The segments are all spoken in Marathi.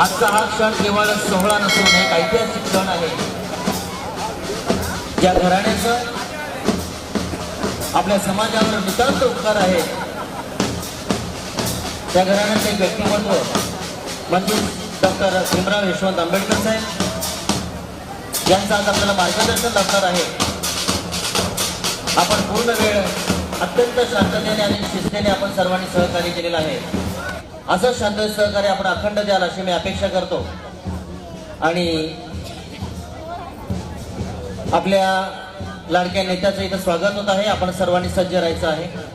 आजचा हा क्षण केवळ सोहळा नसून एक ऐतिहासिक क्षण आहे. ज्या घराण्याचं आपल्या समाजावर नितांत उपकार आहे त्या घराण्याचे एक व्यक्तिमत्व म्हणजे डॉक्टर भीमराव यशवंत आंबेडकर साहेब यांचं आज आपल्याला मार्गदर्शन लाभणार आहे. आपण पूर्ण वेळ अत्यंत शांततेने आणि शिस्तीने आपण सर्वांनी सहकार्य केलेलं आहे. असं शांत सहकार्य आपण अखंड द्याल अशी मी अपेक्षा करतो. आणि आपल्या लाडक्या नेत्याचं इथं स्वागत होत आहे. आपण सर्वांनी सज्ज राहायचं आहे.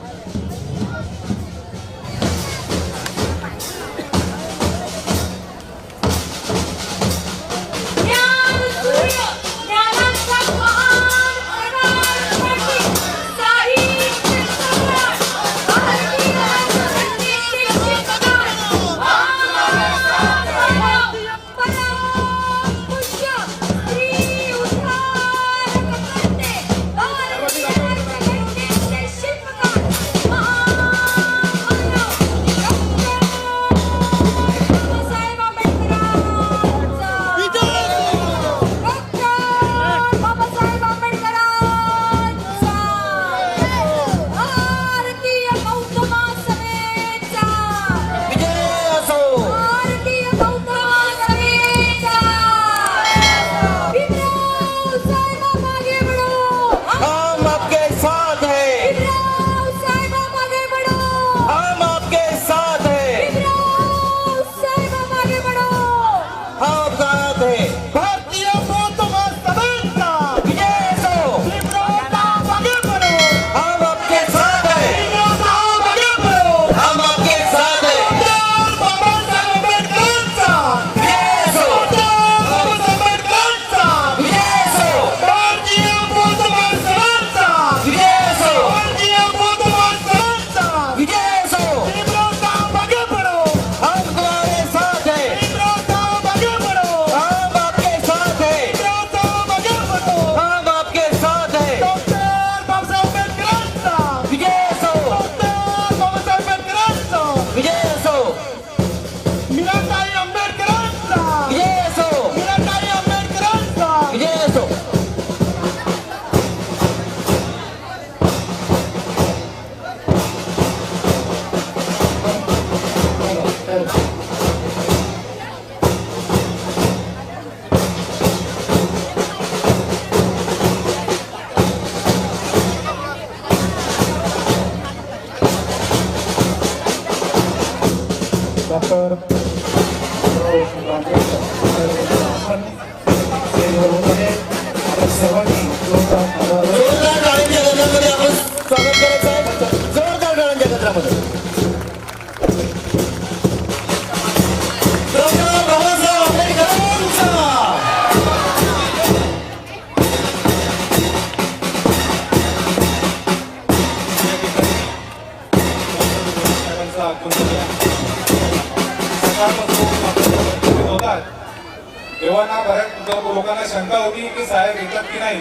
लोकांना शंका होती की साहेब येतात की नाही,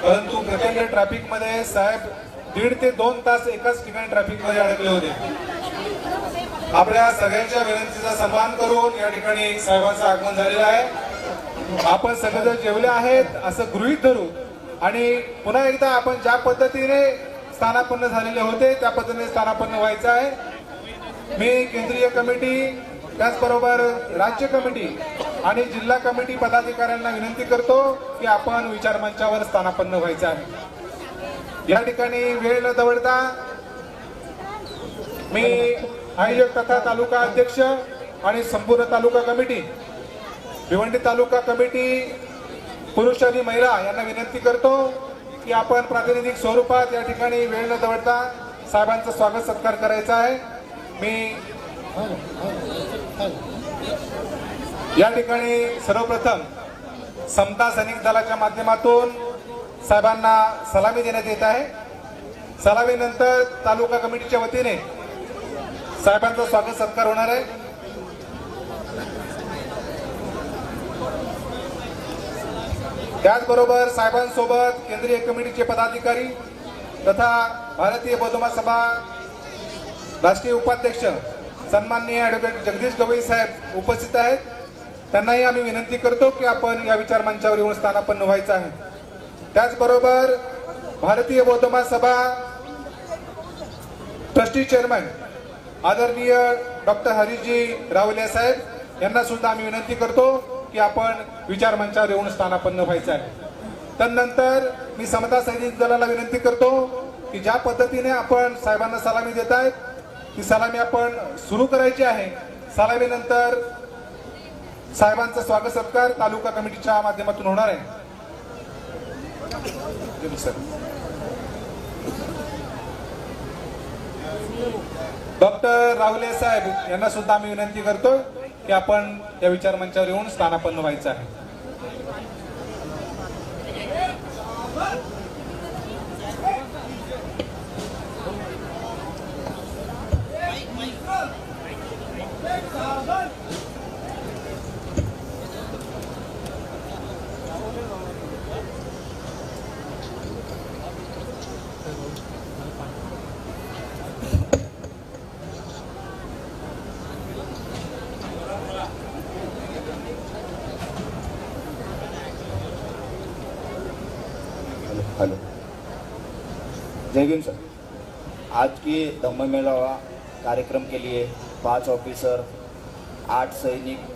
परंतु प्रचंड ट्रॅफिक मध्ये साहेब 1.5 ते 2 तास एकाच ठिकाणी ट्रॅफिक मध्ये अडकले होते. आपल्या सगळ्यांच्या विनंतीचा सन्मान करून या ठिकाणी साहेबांचं आगमन झालेलं आहे. आपण सगळेजण जेवले आहेत असं गृहीत धरू आणि पुन्हा एकदा आपण ज्या पद्धतीने स्थानापन्न झालेले होते त्या पद्धतीने स्थानापन्न व्हायचं आहे. मी केंद्रीय कमिटी त्याचबरोबर राज्य कमिटी आणि जिल्हा कमिटी पदाधिकाऱ्यांना विनंती करतो की आपण विचारमंचावर स्थानापन्न व्हायचं आहे. या ठिकाणी वेळ न दवडता मी आयोजक तथा तालुका अध्यक्ष आणि संपूर्ण तालुका कमिटी भिवंडी तालुका कमिटी पुरुष आणि महिला यांना विनंती करतो की आपण प्रातिनिधिक स्वरूपात या ठिकाणी वेळ न दवडता साहेबांचं स्वागत सत्कार करायचा आहे. मी या ठिकाणी सर्वप्रथम समता सैनिक दलाच्या माध्यमातून साहेबांना सलामी देण्यात येत आहे. सलामीनंतर तालुका कमिटीच्या वतीने साहेबांचा स्वागत सत्कार होणार आहे. त्याचबरोबर साहेबांसोबत केंद्रीय कमिटीचे पदाधिकारी तथा भारतीय बौद्ध महासभा राष्ट्रीय उपाध्यक्ष सन्माननीय ॲडव्होकेट जगदीश गवई साहेब उपस्थित आहेत. त्यांनाही आम्ही विनंती करतो की आपण या विचार मंचावर येऊन स्थानापन्न व्हायचं आहे. त्याचबरोबर भारतीय बौद्ध महासभा ट्रस्टी चेअरमन आदरणीय डॉक्टर हरीशजी रावले साहेब यांना सुद्धा आम्ही विनंती करतो की आपण विचार मंचावर येऊन स्थानापन्न व्हायचं आहे. त्यानंतर मी समता सैनिक दलाला विनंती करतो की ज्या पद्धतीने आपण साहेबांना सलामी देत आहेत ती सलामी आपण सुरू करायची आहे. सलामीनंतर साहेबांचा स्वागत सत्कार तालुका कमिटीच्या माध्यमातून होणार आहे. डॉक्टर रावले साहेब यांना सुद्धा आम्ही विनंती करतो की आपण या विचार मंचावर येऊन स्थानापन्न व्हायचं आहे. हेलो, जय भीम सर। आज की धम्म मेळावा कार्यक्रम के लिए 5 ऑफिसर, 8 सैनिक,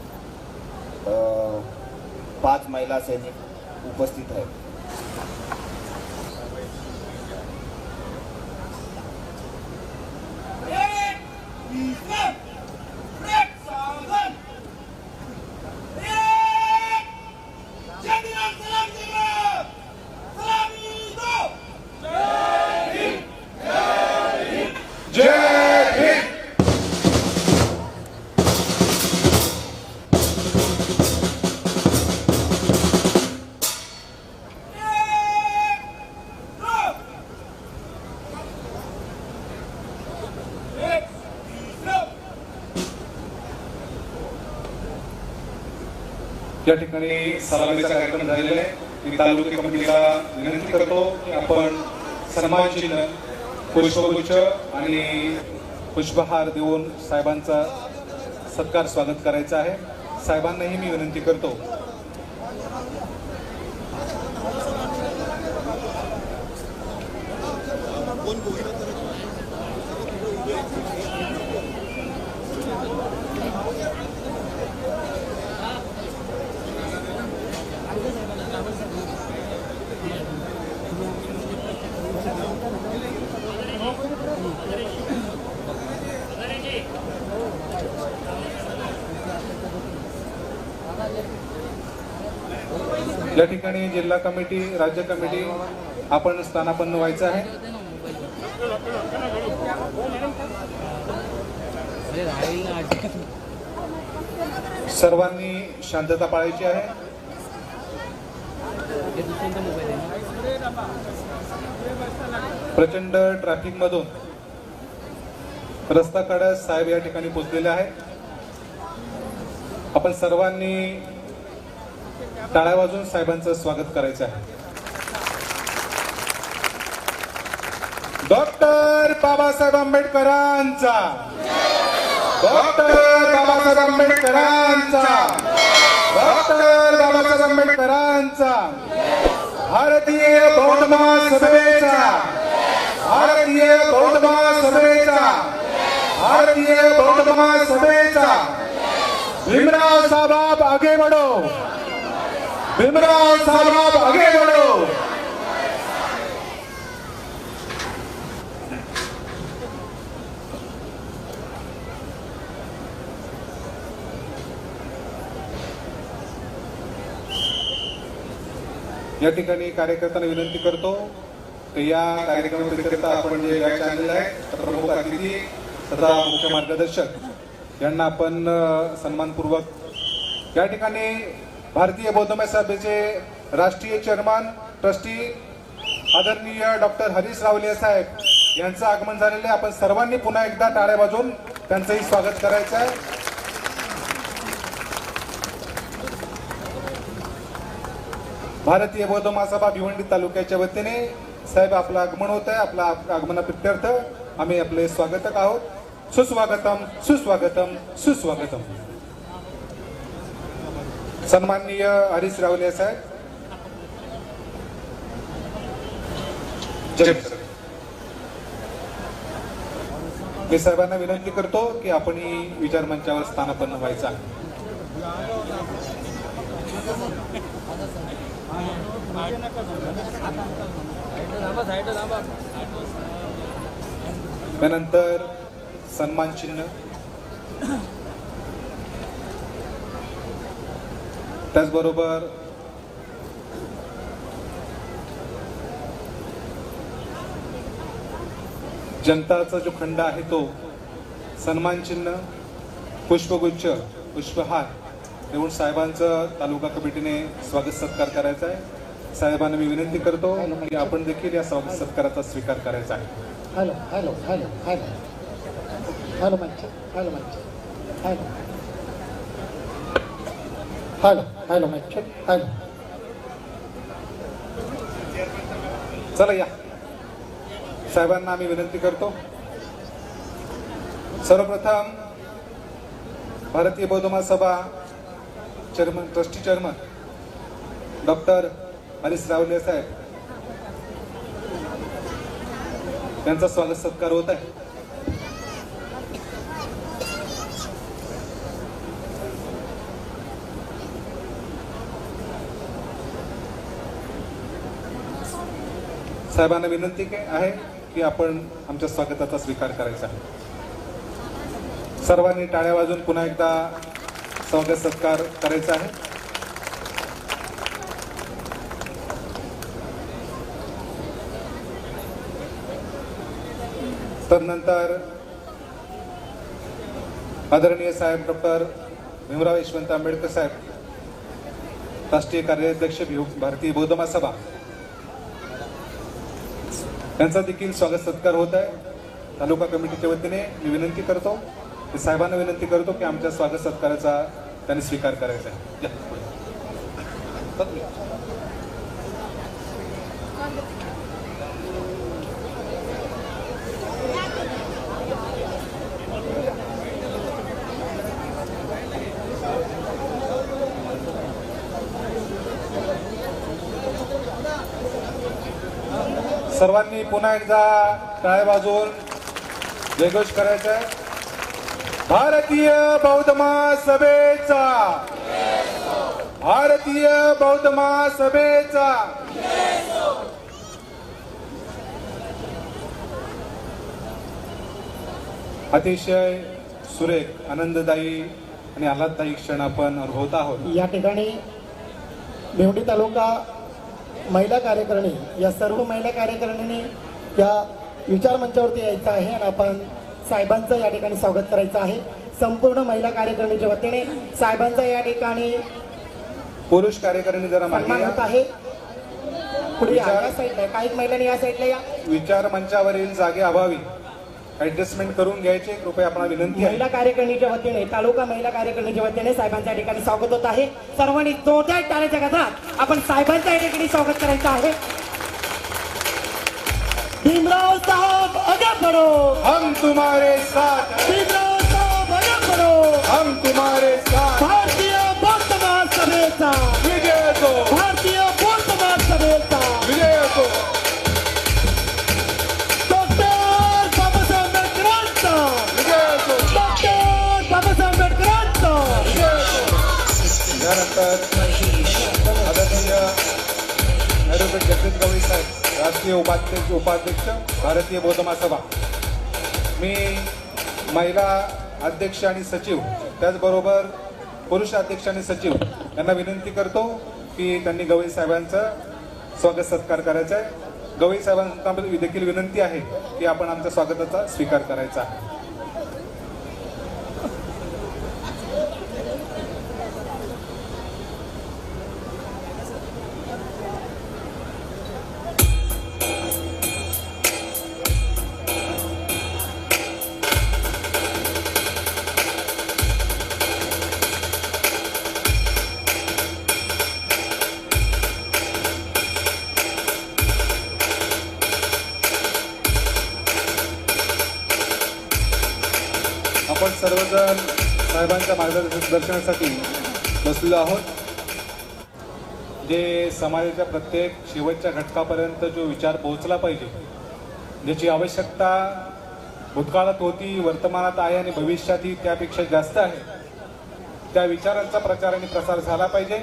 5 महिला सैनिक उपस्थित है। या ठिकाणी सलामीचा कार्यक्रम झालेला आहे. मी तालुका कमिटीला विनंती करतो की आपण सन्मान चिन्ह, पुष्पगुच्छ आणि पुष्पहार देऊन साहेबांचा सत्कार स्वागत करायचा आहे. साहेबांनाही मी विनंती करतो. या ठिकाणी जिल्हा कमिटी, राज्य कमिटी आपण स्थानापन्न व्हायचं आहे. सर्वांनी शांतता पाळायची आहे. प्रचंड ट्रॅफिक मधून रस्ता काढत साहेब या ठिकाणी पोहोचलेले आहेत. आपण सर्वांनी टाळ्या वाजवून साहेबांचं स्वागत करायचं आहे. डॉक्टर बाबासाहेब आंबेडकरांचा, डॉक्टर बाबासाहेब आंबेडकरांचा, डॉक्टर बाबासाहेब आंबेडकरांचा, भारतीय बौद्ध महासभेचा, भारतीय बौद्ध महासभेचा, भारतीय बौद्ध महासभेचा भीमराव साहब आगे बढ़ो, भीमराव साहब आगे बढ़ो. या ठिकाणी कार्यकर्त्यांना विनंती करतो की या कार्यक्रमाकरिता आपण जे व्याख्यान आणलेलं आहे प्रमुख अतिथी तथा मुख्य मार्गदर्शक यांना आपण सन्मानपूर्वक या ठिकाणी भारतीय बौद्ध महासभेचे राष्ट्रीय चेअरमन ट्रस्टी आदरणीय डॉक्टर हरीश रावले साहेब यांचं आगमन झालेलं आहे. आपण सर्वांनी पुन्हा एकदा टाळ्या वाजवून त्यांचंही स्वागत करायचं आहे. भारतीय बौद्ध महासभा भिवंडी तालुक्याच्या वतीने साहेब आपलं आगमन होत आहे. आपल्या आगमनाप्रित्यर्थ आम्ही आपले स्वागतक आहोत. सुस्वागतम, सुस्वागतम, सुस्वागतम. सन्माननीय हरीश रावले साहेब. जय हिंद. मी साहेबांना विनंती करतो की आपण विचार मंचावर स्थानापन्न व्हायचा. त्यानंतर सन्मान चिन्ह, त्याचबरोबर जनताचा जो खंड आहे तो सन्मान चिन्ह, पुष्पगुच्छ, पुष्पहार देऊन साहेबांचं तालुका कमिटीने स्वागत सत्कार करायचा आहे. साहेबांना मी विनंती करतो की आपण देखील या स्वागत सत्काराचा स्वीकार करायचा आहे. Hello hello hello hello hello मंच हॅलो मंच हॅलो हॅलो हॅलो मंच हॅलो. चला या. साहेबांना आम्ही विनंती करतो. सर्वप्रथम भारतीय बौद्ध महासभा chairman, trustee chairman doctor Harish रावले साहेब यांचा स्वागत सत्कार होत आहे. साहेबांना विनंती आहे की आपण आमच्या स्वागताचा स्वीकार करायचा आहे. सर्वांनी टाळ्या वाजून पुन्हा एकदा स्वागत सत्कार करायचा आहे. तदनंतर आदरणीय साहेब डॉक्टर भीमराव यशवंत आंबेडकर साहेब, राष्ट्रीय कार्याध्यक्ष भारतीय बौद्ध महासभा, त्यांचा देखील स्वागत सत्कार होत आहे. तालुका कमिटीच्या वतीने मी विनंती करतो, साहेबांना विनंती करतो की आमच्या स्वागत सत्काराचा त्यांनी स्वीकार करायचा आहे. सर्वांनी पुन्हा एकदा टाळ्या वाजवून जयघोष करायचा आहे. भारतीय बौद्ध महासभेचा, भारतीय बौद्ध महासभेचा. अतिशय सुरेख, आनंददायी आणि आल्हाददायी क्षण आपण अनुभवत आहोत. या ठिकाणी भेवडी तालुका महिला कार्यकारिणी, या सर्व महिला कार्यकारिणीने या विचार मंचावरती यायचं आहे आणि आपण साहेबांचं या ठिकाणी स्वागत करायचं आहे. संपूर्ण महिला कार्यकारिणीच्या वतीने साहेबांचा या ठिकाणी पुरुष कार्यकारिणी जरा मागे सन्मान या. होत आहे. पुढे या साईडला, काही महिलांनी या साईडला या. विचार मंचावरील जागे अभावी ऍडजस्टमेंट करून घ्यायचे कृपया आपणाला विनंती आहे. महिला कार्यकारिणीच्या वतीने, तालुका महिला कार्यकारिणीच्या वतीने साहेबांच्या या ठिकाणी स्वागत होत आहे. सर्वांनी जोरदार टाळ्याच्या गजरात आपण साहेबांच्या या ठिकाणी स्वागत करायचं आहे. भीमराव साहब आगे बढ़ो, हम तुम्हारे साथ, भीमराव साहब आगे बढ़ो, हम तुम्हारे साथ. भारतीय बौद्ध महासभेचा, विजय असो, भारतीय बौद्ध महासभेचा विजय असो. डॉक्टर बाबासाहेब आंबेडकरांचा, विजय असो, डॉक्टर बाबासाहेब आंबेडकरांचा. विजय असो. त्यानंतर आदरणीय ॲडव्होकेट जगदीश गवळी साहेब, राष्ट्रीय उपाध्यक्ष भारतीय बौद्ध महासभा. मी महिला अध्यक्ष आणि सचिव, त्याचबरोबर पुरुष अध्यक्ष आणि सचिव यांना विनंती करतो की त्यांनी गवळी साहेबांचं स्वागत सत्कार करायचा आहे. गवळी साहेबांना देखील विनंती आहे की आपण आमच्या स्वागताचा स्वीकार करायचा आहे. आपण सर्वजण साहेबांच्या मार्गदर्शनासाठी बसलेलो आहोत. जे समाजाच्या प्रत्येक शेवटच्या घटकापर्यंत जो विचार पोहोचला पाहिजे, ज्याची आवश्यकता भूतकाळात होती, वर्तमानात आहे आणि भविष्यातही त्यापेक्षा जास्त आहे, त्या विचारांचा प्रचार आणि प्रसार झाला पाहिजे.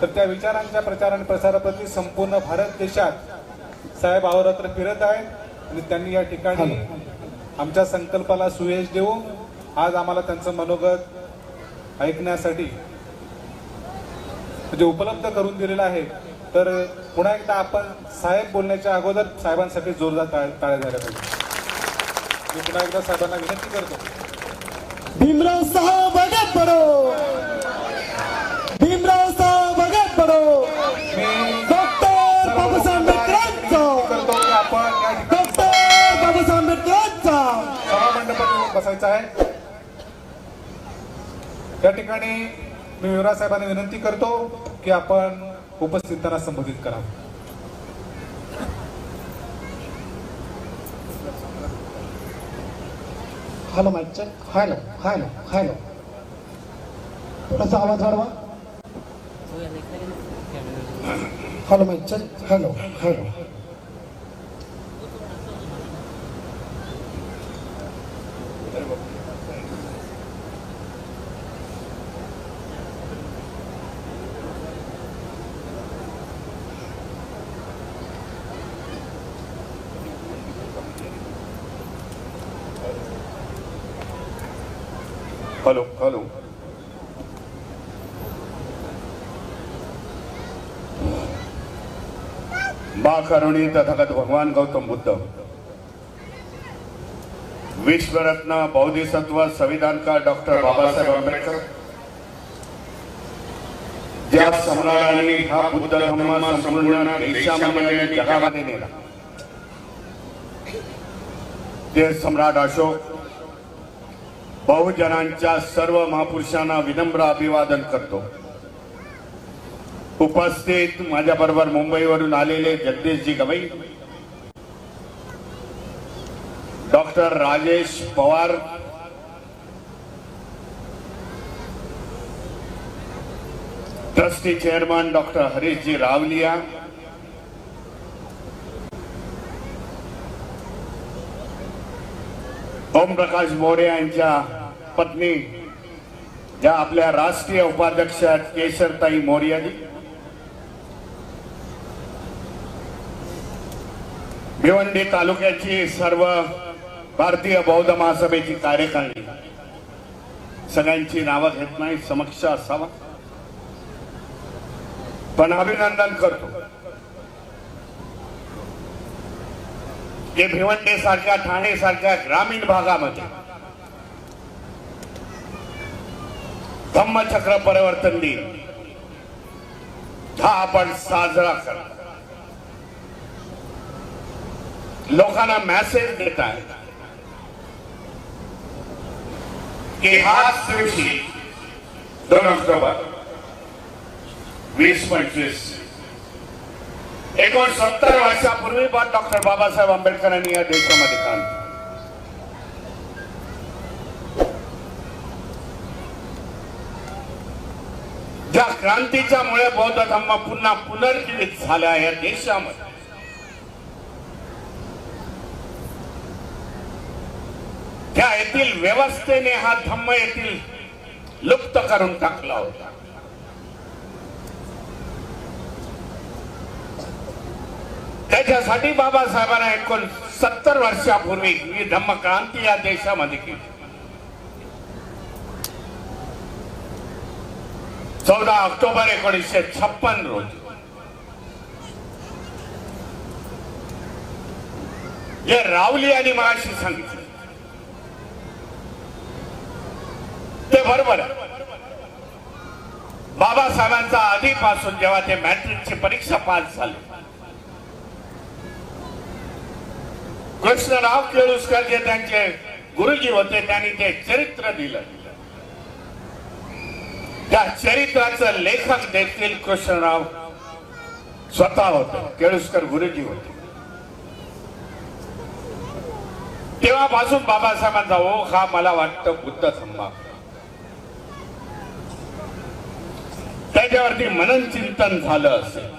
तर त्या विचारांच्या प्रचार आणि प्रसाराप्रती संपूर्ण भारत देशात साहेब अहोरात्र फिरत आहेत आणि त्यांनी या ठिकाणी आमच्या संकल्पाला सुयश देऊन आज आम्हाला त्यांचं मनोगत ऐकण्यासाठी म्हणजे उपलब्ध करून दिलेलं आहे. तर पुन्हा एकदा आपण साहेब बोलण्याच्या अगोदर साहेबांसाठी जोरदार टाळ्या झाल्या पाहिजे. मी पुन्हा एकदा साहेबांना विनंती करतो. भीमराव साहब आगे बढ़ो, भीमराव साहब आगे बढ़ो. मी डॉक्टर बाबासाहेब आंबेडकरांचा, करतो की आपण या ठिकाणी डॉक्टर बाबासाहेब आंबेडकरांचा सभामंडपात बसायचं आहे. त्या ठिकाणी मी युवराज साहेबांना विनंती करतो की आपण उपस्थितांना संबोधित करावं. Hello mic check. Hello hello hello, थोडासा आवाज वाढवा. Hello mic check. Hello hello. Hello hello. माँ करुणी तथागत भगवान गौतम बुद्ध, विश्व रत्न बौद्धिसत्व संविधान का डॉक्टर बाबासाहेब आंबेडकर, ज्या सम्राटांनी हा बुद्ध धम्म संपूर्ण देशामध्ये आणि जगामध्ये नेला, ते सम्राट अशोक बहुजनांच्या सर्व महापुरुषांना विनम्र अभिवादन करतो. उपस्थित माझ्या बरोबर मुंबईवरून आलेले जगदीशजी Gavai, doctor Rajesh Pawar, trustee chairman doctor हरीशजी रावलिया, ओम प्रकाश मोरे यांच्या पत्नी ज्या आपल्या राष्ट्रीय उपाध्यक्ष केशरताई मोर्याजी, भिवंडी तालुक्याची सर्व भारतीय बौद्ध महासभेची कार्यकारिणी, सगळ्यांची नावं घेत नाही, समक्ष असावा, पण अभिनंदन करतो की भिवंडी सारख्या, ठाणे सारख्या ग्रामीण भागामध्ये धम्मचक्र परिवर्तन दिन हा आपण साजरा करा, लोकांना मेसेज देत आहे की हाच दिवशी 2 ऑक्टोबर 2025 69 वर्षापूर्वी डॉक्टर बाबासाहेब आंबेडकरांनी या देशामध्ये काम केलं. ज्या क्रांतीच्या मुळे बौद्ध धर्म पुन्हा पुनर्जीवित झाला या देशामध्ये, त्या येथील व्यवस्थेने हा धम्म येथील लुप्त करून टाकला होता. त्याच्यासाठी बाबासाहेबांना 69 वर्षापूर्वी ही धम्म क्रांती या देशामध्ये केली. 14 ऑक्टोबर 1956 रोजी जे रावली यांनी मगाशी सांगितले ते बरोबर आहे. बाबासाहेबांचा आधीपासून जेव्हा ते मॅट्रिकची परीक्षा पास झाली, कृष्णराव केळुसकर जे त्यांचे गुरुजी होते त्यांनी ते चरित्र दिलं. त्या चरित्राचं लेखक देखील कृष्णराव स्वतः होते, केळुसकर गुरुजी होते. तेव्हापासून बाबासाहेबांचा ओघ हा मला वाटतं बुद्ध धम्मा. त्याच्यावरती मनन चिंतन झालं असेल.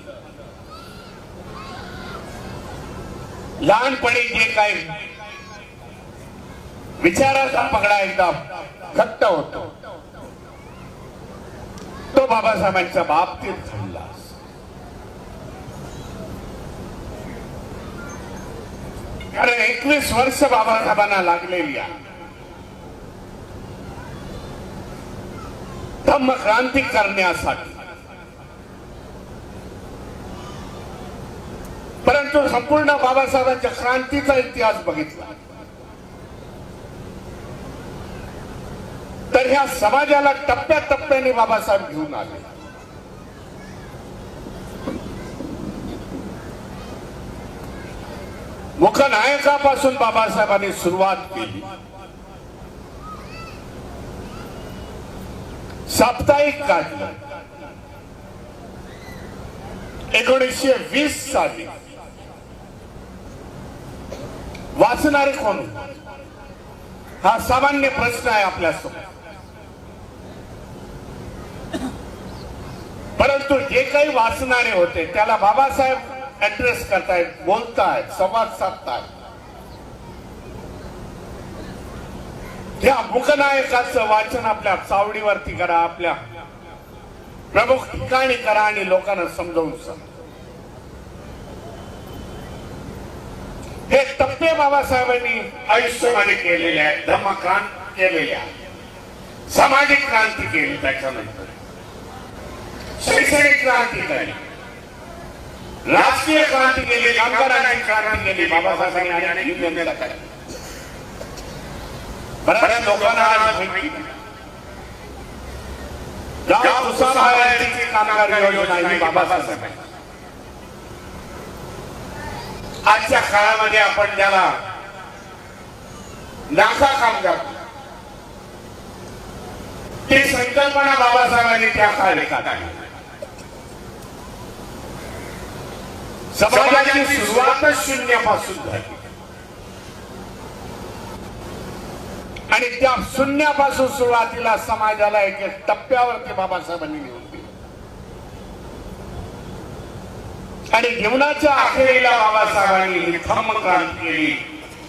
लहानपणी जे काही विचाराचा पगडा एकदा घट्ट होतो तो बाबासाहेबांच्या बाबतीत घडला. कारण 21 वर्ष बाबासाहेबांना लागलेली आहे धम्म क्रांती करण्यासाठी. परंतु संपूर्ण बाबासाहेबांच्या क्रांतीचा इतिहास बघितला तर ह्या समाजाला टप्प्याटप्प्याने बाबासाहेब घेऊन आले. मुखनायकापासून बाबासाहेबांनी सुरुवात केली. साप्ताहिक काढलं. 1920 साली वाचणारे कोण हा सामान्य प्रश्न आहे आपल्यासमोर. परंतु जे काही वाचणारे होते त्याला बाबासाहेब ऍड्रेस करतायत, बोलतायत, संवाद साधतायत. त्या मुखनायकाचं वाचन आपल्या चावडीवरती करा, आपल्या प्रमुख ठिकाणी करा आणि लोकांना समजावून सांगा. हे टप्पे बाबासाहेबांनी आयुष्यामध्ये केलेले आहेत. धम्मक्रांती केलेली आहे, सामाजिक क्रांती केली, त्याच्यानंतर शैक्षणिक क्रांती केली, राजकीय क्रांती केली, कामगारांची क्रांती केली बाबासाहेबांनी आणि युनियनला केली. बऱ्याच लोकांना आज माहिती नाही. गाव उसाभावाची कामगार योजना ही बाबासाहेब. आजच्या काळामध्ये आपण त्याला नाका कामगार ती संकल्पना बाबासाहेबांनी त्या काळी काढली. समाजाची सुरुवातच शून्यापासून झाली आणि त्या शून्यापासून सुरुवातीला समाजाला एक एक टप्प्यावरती बाबासाहेबांनी घेऊन दिले आणि जीवनाच्या अखेरीला बाबासाहेबांनी ही धम्मक्रांती केली.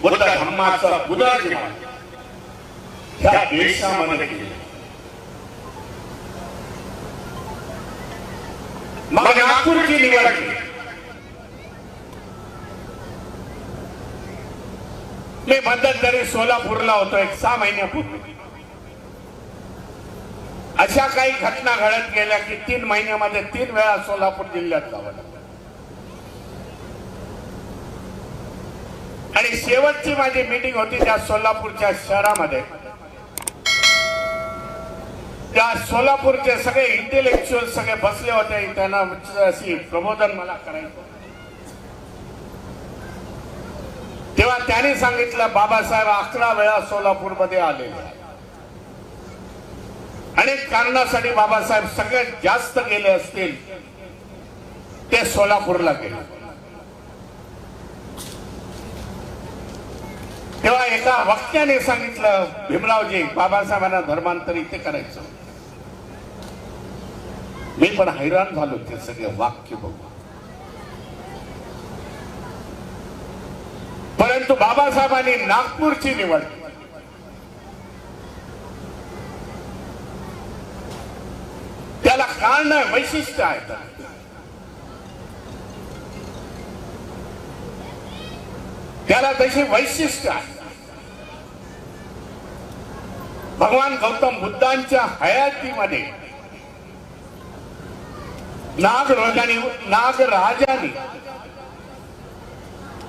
बुद्ध धम्माचा पुनर्जीवन त्या देशामध्ये केलं. मग नागपूरची निवड केली. मी मध्यंतरी सोलापूरला होतो एक 6 महिन्यापूर्वी. अशा काही घटना घडत गेल्या की 3 महिन्यामध्ये 3 वेळा सोलापूर जिल्ह्यात जावं लागलं. आणि शेवटची माझी मीटिंग होती त्या सोलापूरच्या शहरामध्ये. त्या सोलापूरचे सगळे इंटेलेक्च्युअल सगळे बसले होते. त्यांना अशी प्रबोधन मला करायचं. तेव्हा त्यांनी सांगितलं बाबासाहेब 11 वेळा सोलापूरमध्ये आलेले. अनेक कारणासाठी बाबासाहेब सगळ्यात जास्त गेले असतील ते सोलापूरला गेले. तेव्हा एका वक्त्याने सांगितलं भीमरावजी बाबासाहेबांना धर्मांतर इथे करायचं. मी पण हैराण झालो ते सगळे वाक्य बघून. परंतु बाबासाहेबांनी नागपूरची निवड केली. त्याला कारण वैशिष्ट्य आहे. त्याला तशी वैशिष्ट्य आहे. भगवान गौतम बुद्धांच्या हयातीमध्ये नागराजांनी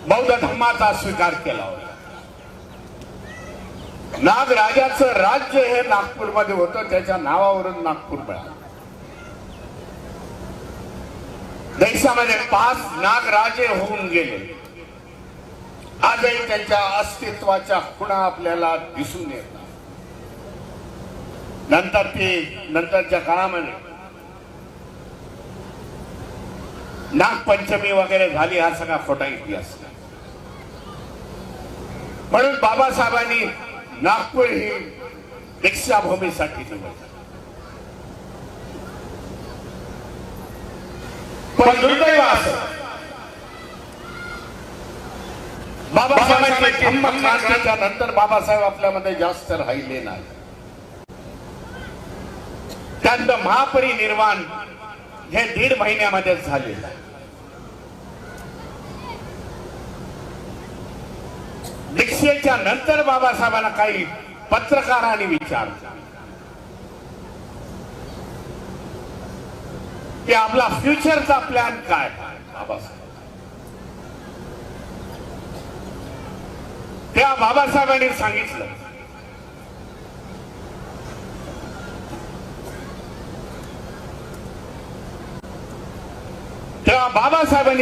बौद्ध धर्माचा स्वीकार केला होता. नागराजाचं राज्य हे नागपूरमध्ये होतं. त्याच्या नावावरून नागपूर मिळालं. देशामध्ये 5 नागराजे होऊन गेले. आजही त्यांच्या अस्तित्वाच्या खुणा आपल्याला दिसून येतात. नंतरच्या काळामध्ये नागपंचमी वगैरे झाली. हा सगळा खोटा इतिहास. म्हणून बाबासाहेबांनी नागपूर ही दीक्षाभूमीसाठी निवडलं. बाबासाहेबांची धम्म क्रांतीच्या नंतर बाबासाहेब आपल्यामध्ये जास्त राहिले नाही. त्यांचं महापरिनिर्वाण हे 1.5 महिन्यामध्येच झालेलं आहे. दीक्षेच्या नंतर बाबासाहेबांना काही पत्रकारांनी विचारलं की आपला फ्युचरचा प्लॅन काय. बाबासाहेब त्या बाबासाहेबांनी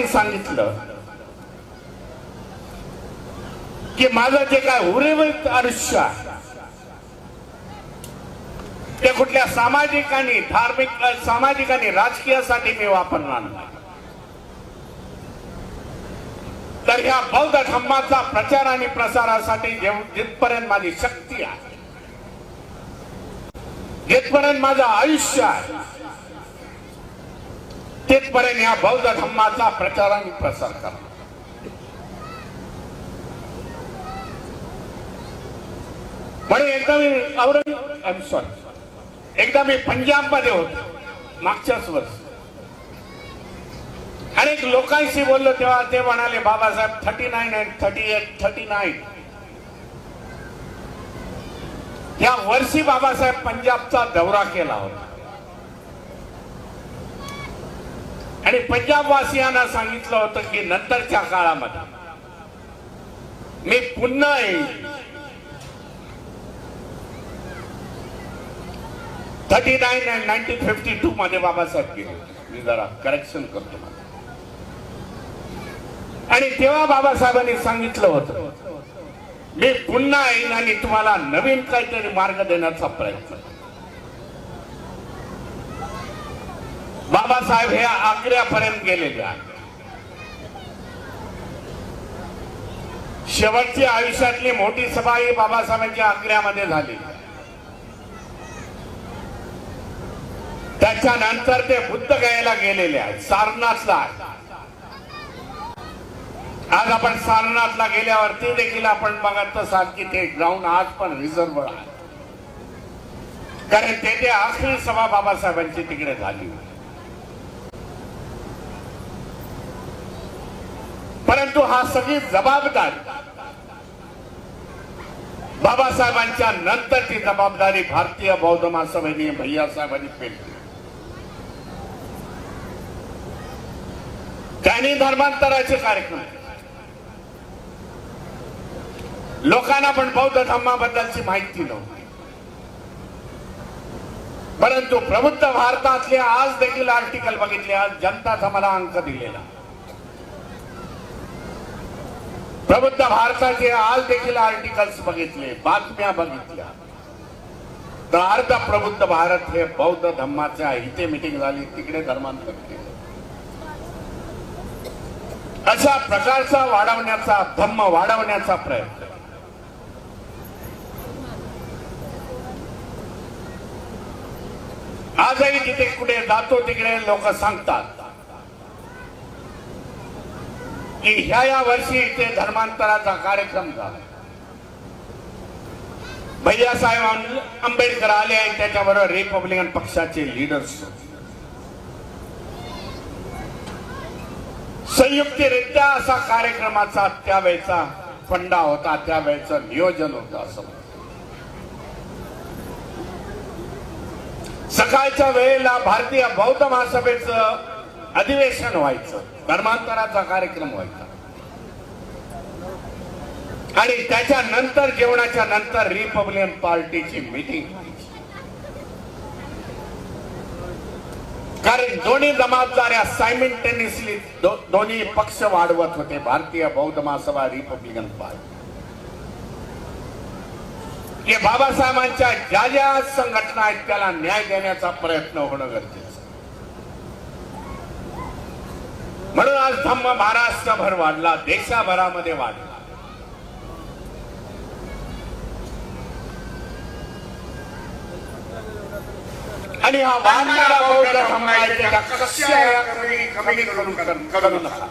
सांगितलं की माझं जे काय उर्वरित आयुष्य आहे ते कुठल्या सामाजिक आणि धार्मिक सामाजिक आणि राजकीयासाठी मी वापरणार नाही, तर ह्या बौद्ध धम्माचा प्रचार आणि प्रसारासाठी जिथपर्यंत माझी शक्ती आहे, जिथपर्यंत माझं आयुष्य आहे, तिथपर्यंत ह्या बौद्ध धम्माचा प्रचार आणि प्रसार करा. म्हणून एकदा मी पंजाब मध्ये होतो मागच्याच वर्षी. अनेक लोकांशी बोललो तेव्हा ते म्हणाले बाबासाहेब 39 and 38, 39 या वर्षी बाबासाहेब पंजाबचा दौरा केला होता आणि पंजाब वासियांना सांगितलं होतं की नंतरच्या काळामध्ये मी पुन्हा येईल. 39 and 1952 मध्ये बाबासाहेब गेले. मी जरा करेक्शन करतो मला. आणि तेव्हा बाबासाहेबांनी सांगितलं होतं मी पुन्हा येईन आणि तुम्हाला नवीन काहीतरी मार्ग देण्याचा प्रयत्न. बाबासाहेब हे आग्र्यापर्यंत गेलेले आहेत. शेवटची आयुष्यातली मोठी सभा ही बाबासाहेबांच्या आग्र्यामध्ये झाली. त्याच्यानंतर ते बुद्धगयाला गेलेले आहेत, सारनाथला आहे. आज आपण सारनाथला गेल्यावरती देखील आपण बघत असाल की ते ग्राउंड आज पण रिझर्व आहे, कारण तेथे आखरी सभा बाबासाहेबांची तिकडे झाली. परंतु हा सगळी जबाबदारी बाबासाहेबांच्या नंतरची जबाबदारी भारतीय बौद्ध महासभेने भैयासाहेबांनी पेलली. त्यांनी धर्मांतराचे कार्यक्रम, लोकांना पण बौद्ध धर्माबद्दलची माहिती नव्हती. परंतु प्रबुद्ध भारतातले आज देखील आर्टिकल बघितले, आज जनताचा मला अंक दिलेला. प्रबुद्ध भारताचे आज देखील आर्टिकल्स बघितले, बातम्या बघितल्या, तर अर्ध प्रबुद्ध भारत हे बौद्ध धम्माच्या इथे मिटिंग झाली, तिकडे धर्मांतर केले. अशा प्रकारचा वाढवण्याचा धम्म वाढवण्याचा प्रयत्न. आजही जिथे कुठे जातो तिकडे लोक सांगतात की ह्या वर्षी इथे धर्मांतराचा कार्यक्रम झाला. भैयासाहेब आंबेडकर आले आणि त्याच्याबरोबर रिपब्लिकन पक्षाचे लीडर्स संयुक्तरित्या असा कार्यक्रमाचा त्यावेळेचा फंडा होता, त्यावेळेचं नियोजन होतं. असं सकाळच्या वेळेला भारतीय बौद्ध महासभेचं अधिवेशन व्हायचं, धर्मांतराचा कार्यक्रम व्हायचा आणि त्याच्यानंतर जेवणाच्या नंतर रिपब्लिकन पार्टीची मीटिंग व्हायची. कारण दोन्ही जबाबदाऱ्या सायमल्टेनियसली दोन्ही पक्ष वाढवत होते, भारतीय बौद्ध महासभा, रिपब्लिकन पार्टी. हे बाबासाहेबांच्या ज्या ज्या संघटना आहेत त्याला न्याय देण्याचा प्रयत्न होणं गरजेचं. म्हणून आज धम्म महाराष्ट्रभर वाढला, देशाभरामध्ये वाढला. आणि हा वाढणारा बौद्ध धम्म आहे त्याला कशाही कमी करू नका.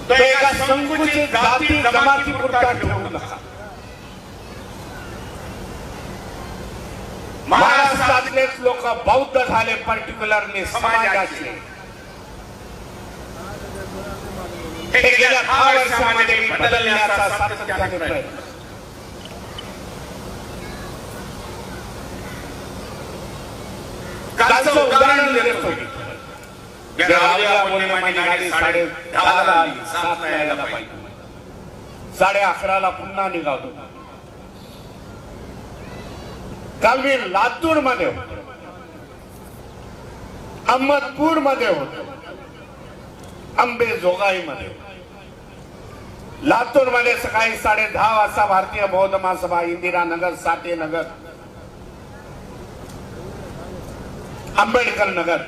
तो एका संकुचित जाती जमाती पुरता ठेवू नका. महाराष्ट्रातलेच लोक बौद्ध झाले, पर्टिक्युलरली समाजाचे. हे गेल्या 10 वर्षांमध्ये मी बदलण्याचा सातत्याने प्रयत्न. कालचं उदाहरण देतो. गेल्या पौर्णिमा निघाली 10:30 आली, 7 यायला पाहिजे, 11:30 पुन्हा निघालो. काल मी लातूर मध्ये होतो, अहमदपूर मध्ये होतो, अंबेजोगाई मध्ये. लातूर मध्ये सकाळी 10:30 वाजता भारतीय बौद्ध महासभा, इंदिरानगर, साठेनगर, आंबेडकर नगर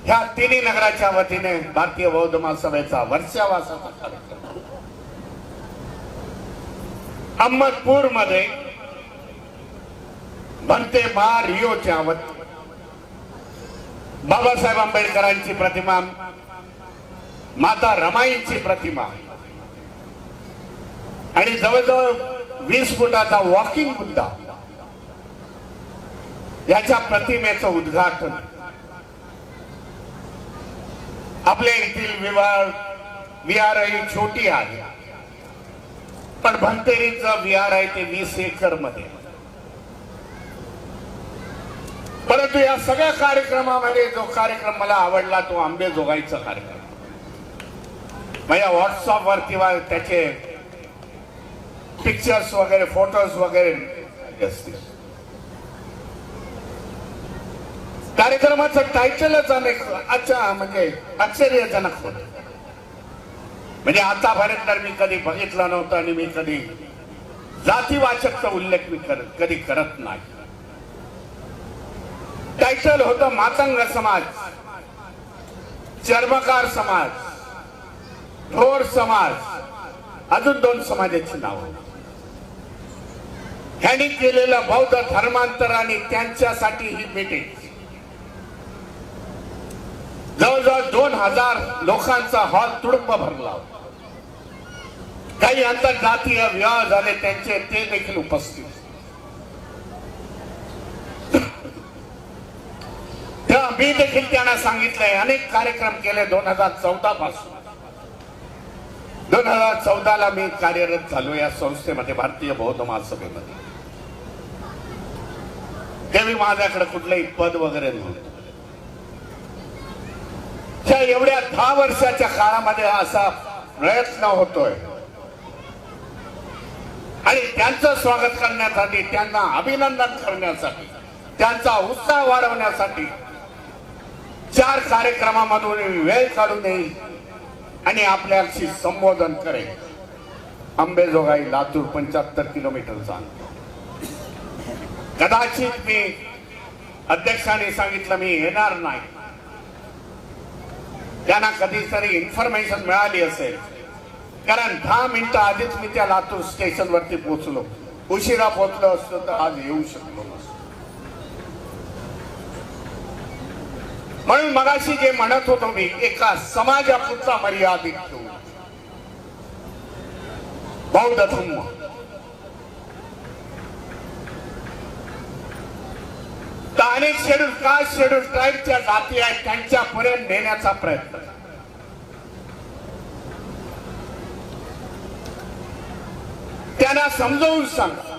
ह्या तिन्ही नगराच्या वतीने भारतीय बौद्ध महासभेचा वर्षावासाचा कार्यक्रम. अहमदपूर मध्ये भन्ते रिओच्या वतीने बाबासाहेब आंबेडकरांची प्रतिमा, माता रमाईंची प्रतिमा आणि जवळजवळ 20 फुटाचा वॉकिंग बुद्धा याच्या प्रतिमेचं उद्घाटन. आपल्या येथील विहार ही छोटी आहे, पण भन्तेरीचं विहार आहे ते 20 एकर मध्ये. परंतु या सगळ्या कार्यक्रमामध्ये जो कार्यक्रम मला आवडला तो अंबेजोगाईचा कार्यक्रम. माझ्या व्हॉट्सअप वर किंवा त्याचे पिक्चर्स वगैरे, फोटोज वगैरे असतील. कार्यक्रमाचं टायटलच अनेक म्हणजे आश्चर्यजनक होत. म्हणजे आतापर्यंत मी कधी बघितलं नव्हतं आणि मी कधी जातीवाचकचा उल्लेख मी कधी करत नाही. टायटल होतं मातंग समाज, चर्मकार समाज, ढोर समाज, अजून 2 समाजाची नावं. ह्यांनी केलेलं बौद्ध धर्मांतर आणि त्यांच्यासाठी ही मीटिंग. जवळजवळ 2000 लोकांचा हॉल तुडुंब भरला. काही आंतरजातीय विवाह झाले त्यांचे, ते देखील उपस्थित. तेव्हा मी देखील त्यांना सांगितलंय, अनेक कार्यक्रम केले 2014 पासून. 2014 मी कार्यरत झालो या संस्थेमध्ये, भारतीय बौद्ध महासभेमध्ये. त्यावेळी माझ्याकडे कुठलंही पद वगैरे नव्हतं. त्या एवढ्या 10 वर्षाच्या काळामध्ये असा प्रयत्न होतोय आणि त्यांचं स्वागत करण्यासाठी, त्यांना अभिनंदन करण्यासाठी, त्यांचा उत्साह वाढवण्यासाठी 4 कार्यक्रमामधून वेळ काढून येईल आणि आपल्याशी संबोधन करेल. अंबेजोगाई लातूर 75 किलोमीटरचा अंतर. कदाचित मी अध्यक्षांनी सांगितलं मी येणार नाही, त्यांना कधीतरी इन्फॉर्मेशन मिळाली असेल, कारण 10 मिनिटं आधीच मी त्या लातूर स्टेशन वरती पोहोचलो. उशिरा पोहोचलो असतो तर आज येऊ शकलो नसतो. म्हणून मगाशी जे म्हणत होतो मी, एका समाजापुरता मर्यादित ठेवून बौद्ध धम्म अनेक शेड्यूल कास्ट, शेड्यूल ट्राईबच्या जाती आहेत त्यांच्यापर्यंत नेण्याचा प्रयत्न. त्यांना समजावून सांगा,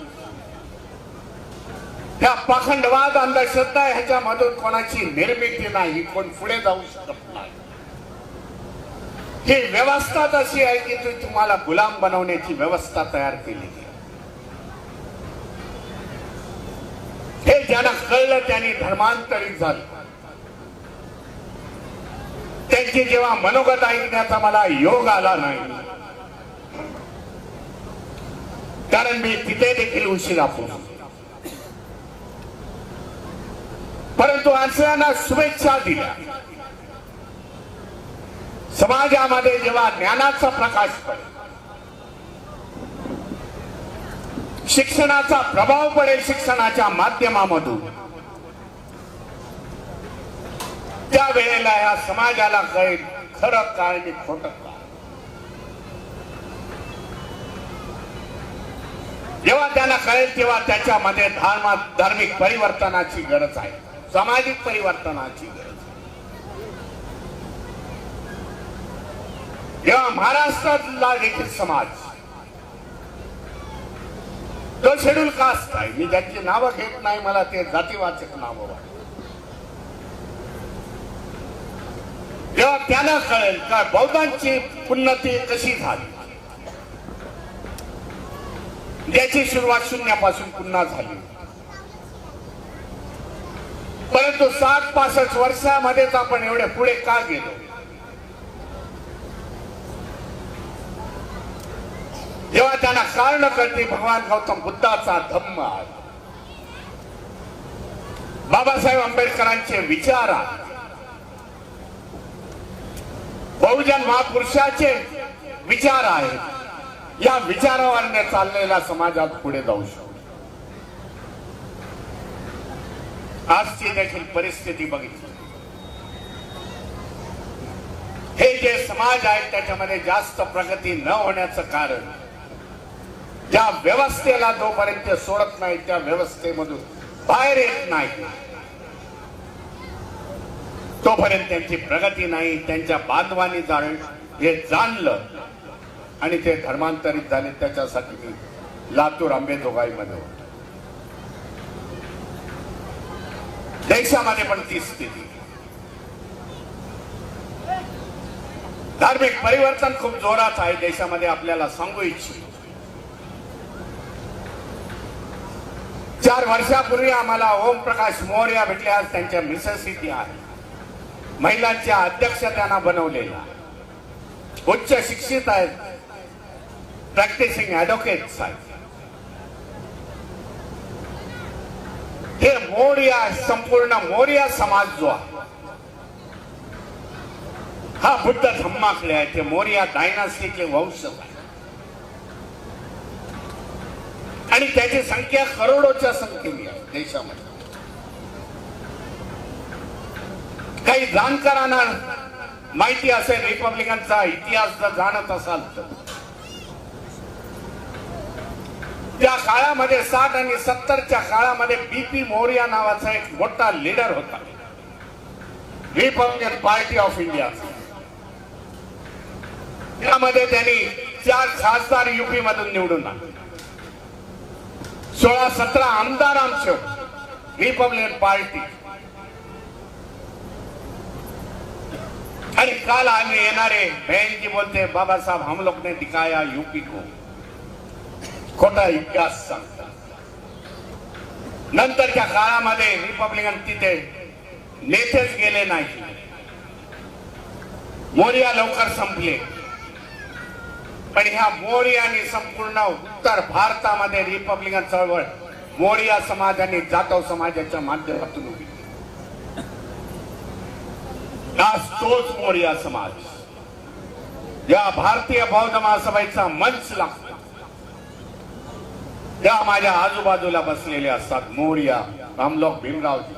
ह्या पाखंडवाद, अंधश्रद्धा ह्याच्यामधून कोणाची निर्मिती नाही, कोण पुढे जाऊ शकत नाही. ही व्यवस्था तशी आहे की ती तुम्हाला गुलाम बनवण्याची व्यवस्था तयार केली आहे. हे ज्यांना कळलं त्यांनी धर्मांतरित झालं. त्यांची जेव्हा मनोगत ऐकण्याचा मला योग आला नाही, कारण मी तिथे देखील उशिरा पोहोचलो. परंतु आचरणांना शुभेच्छा दिल्या. समाजामध्ये जेव्हा ज्ञानाचा प्रकाश पडेल, शिक्षणाचा प्रभाव पडेल शिक्षणाच्या माध्यमामधून, त्या वेळेला या समाजाला कळेल खरं काय आणि खोटं काय. जेव्हा त्याला कळेल तेव्हा त्याच्यामध्ये धार्मिक परिवर्तनाची गरज आहे, सामाजिक परिवर्तनाची गरज आहे. जेव्हा महाराष्ट्रातला देखील समाज तो शेड्यूल कास्ट आहे, मी ज्यांची नावं घेत नाही, मला ते जातीवाचक नावं वाटत. जेव्हा त्यांना कळेल का बौद्धांची उन्नती कशी झाली, ज्याची सुरुवात शून्यापासून पुन्हा झाली, परंतु 60-65 वर्षामध्येच आपण एवढे पुढे का गेलो. जेव्हा त्यांना कारण कळते भगवान गौतम बुद्धाचा धम्म आहे, बाबासाहेब आंबेडकरांचे विचार आहेत, बहुजन महापुरुषाचे विचार आहेत, या विचारावर चाललेला समाजात पुढे जाऊ शकतो. आजची देखील परिस्थिती बघितली, हे जे समाज आहेत त्याच्यामध्ये जास्त प्रगती न होण्याचं कारण, ज्या व्यवस्थेला जोपर्यंत सोडत नाही त्या व्यवस्थेमधून बाहेर येत नाही तोपर्यंत त्यांची प्रगती नाही. त्यांच्या बांधवांनी हे जाणलं आणि ते धर्मांतरित झाले. त्याच्यासाठी मी लातूर अंबेजोगाईमध्ये होतो. देशामध्ये पण ती स्थिती, धार्मिक परिवर्तन खूप जोरात आहे देशामध्ये. आपल्याला सांगू इच्छितो, 4 वर्षापूर्वी आम्हाला ओमप्रकाश मोर्या भेटले. आज त्यांच्या मिसेस इथे आहे, महिलांच्या अध्यक्ष त्यांना बनवलेला, उच्च शिक्षित आहेत, प्रॅक्टिसिंग ऍडव्होकेट्स आहेत. हे मोर्या, संपूर्ण मोर्या समाज जो आहे हा बुद्ध धम्माकडे आहे. ते मोर्या डायनास्टीचे वंशज आहे आणि त्याची संख्या करोडोच्या संख्येने आहे देशामध्ये. काही जाणकारांना माहिती असेल, रिपब्लिकनचा इतिहास जर जाणत असाल तर त्या काळामध्ये 60 आणि 70च्या काळामध्ये बीपी मोर्या नावाचा एक मोठा लीडर होता, रिपब्लिकन पार्टी ऑफ इंडिया. त्यामध्ये त्यांनी 4 खासदार युपी मधून निवडून आले, 16-17 आमदार आमचे रिपब्लिकन पार्टी. आणि काल आम्ही येणारे बहन जी बोलते बाबा साहब हम लोग ने दिखाया यूपी को, खोटा इतिहास सांगतात. नंतरच्या काळामध्ये रिपब्लिकन तिथे नेतेच गेले नाही, मोर्या लवकर संपले. पण ह्या मोर्यानी संपूर्ण उत्तर भारतामध्ये रिपब्लिकन चळवळ मोर्या समाजाने जाधव समाजाच्या माध्यमातून उभी. आज तोच मोर्या समाज या भारतीय बौद्ध महासभेचा मंच लागतो. त्या माझ्या आजूबाजूला बसलेले असतात मोर्या, हम लोग भीमराव जी,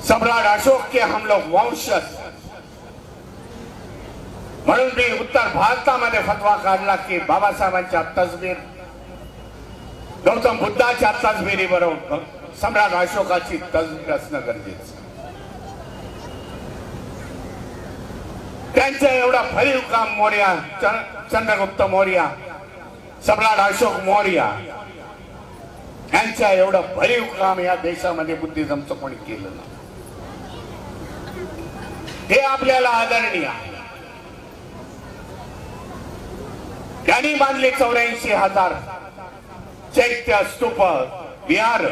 सम्राट अशोक के हम लोग वंशज. म्हणून मी उत्तर भारतामध्ये फतवा काढला की बाबासाहेबांच्या तसबीर, गौतम बुद्धाच्या तसबिरी बरोबर सम्राट अशोकाची तसबीर असणं गरजेचं. त्यांचं एवढं भरीव काम मोर्या, चंद्रगुप्त मौर्य, सम्राट अशोक मौर्य यांच्या एवढं भरीव काम या देशामध्ये बुद्धिझमचं कोणी केलं नाही. हे आपल्याला आदरणीय आहे. त्यांनी बांधले 84,000 चैत्य, स्तूप, विहार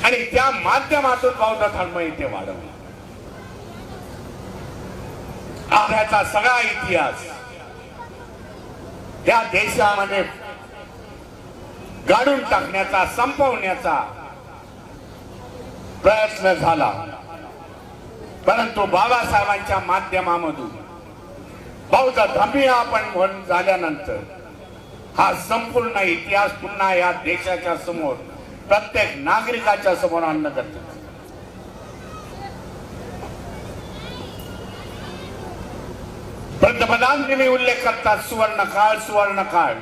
आणि त्या माध्यमातून बौद्ध धर्म इथे वाढवला. ह्याचा सगळा इतिहास या देशामध्ये गाडून टाकण्याचा, संपवण्याचा प्रयत्न झाला. परंतु बाबासाहेबांच्या माध्यमामधून बौद्ध धर्मीय आपण झाल्यानंतर हा संपूर्ण इतिहास पुन्हा या देशाच्या समोर प्रत्येक नागरिकाच्या समोर आणणं गरजेचं आहे. पंतप्रधान नेहमी उल्लेख करतात सुवर्ण काळ.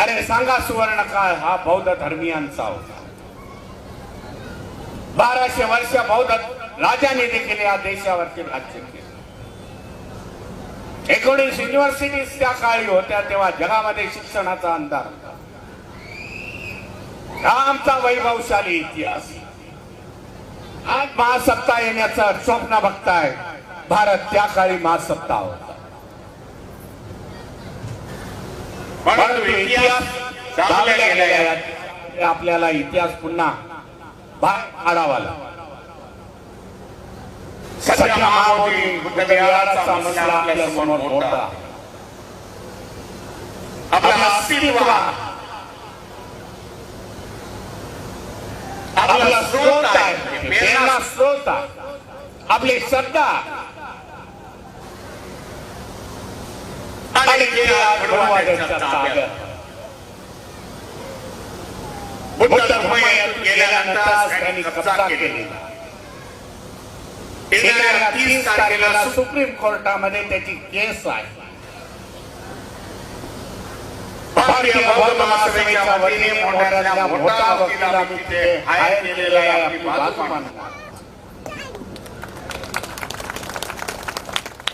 अरे सांगा, सुवर्ण काळ हा बौद्ध धर्मीयांचा होता. 1200 वर्ष बौद्ध राजाने देखील या देशावरती राज्य केले. 19 युनिव्हर्सिटीज त्या काळी होत्या, तेव्हा जगामध्ये शिक्षणाचा अंधार होता. हा आमचा वैभवशाली इतिहास. आज महासत्ता येण्याचं स्वप्न बघताय. भारत त्या काळी महासत्ता होता. परंतु इतिहास दाबल्या गेला. आपल्याला इतिहास पुन्हा बाहेर काढावा लागला. सध्या महाबोधी बुद्धविहाराचा मसला आपल्या समोर मोठा. आपला अस्तित्व, आपला स्रोत आहे, प्रेरणा स्रोत आहे, आपली श्रद्धा आणि जे गुरुवाद्यांच्या ताब्यात. बुद्ध धर्म गेल्यानंतर त्यांनी कब्जा केलेला. येणाऱ्या 30 तारखेला सुप्रीम कोर्टामध्ये त्याची केस आहे. भारतीय बौद्ध महासभेच्या वतीने मोठा वकील आम्ही तिथे हायर केलेला आहे. आपली बाजू मांडणार.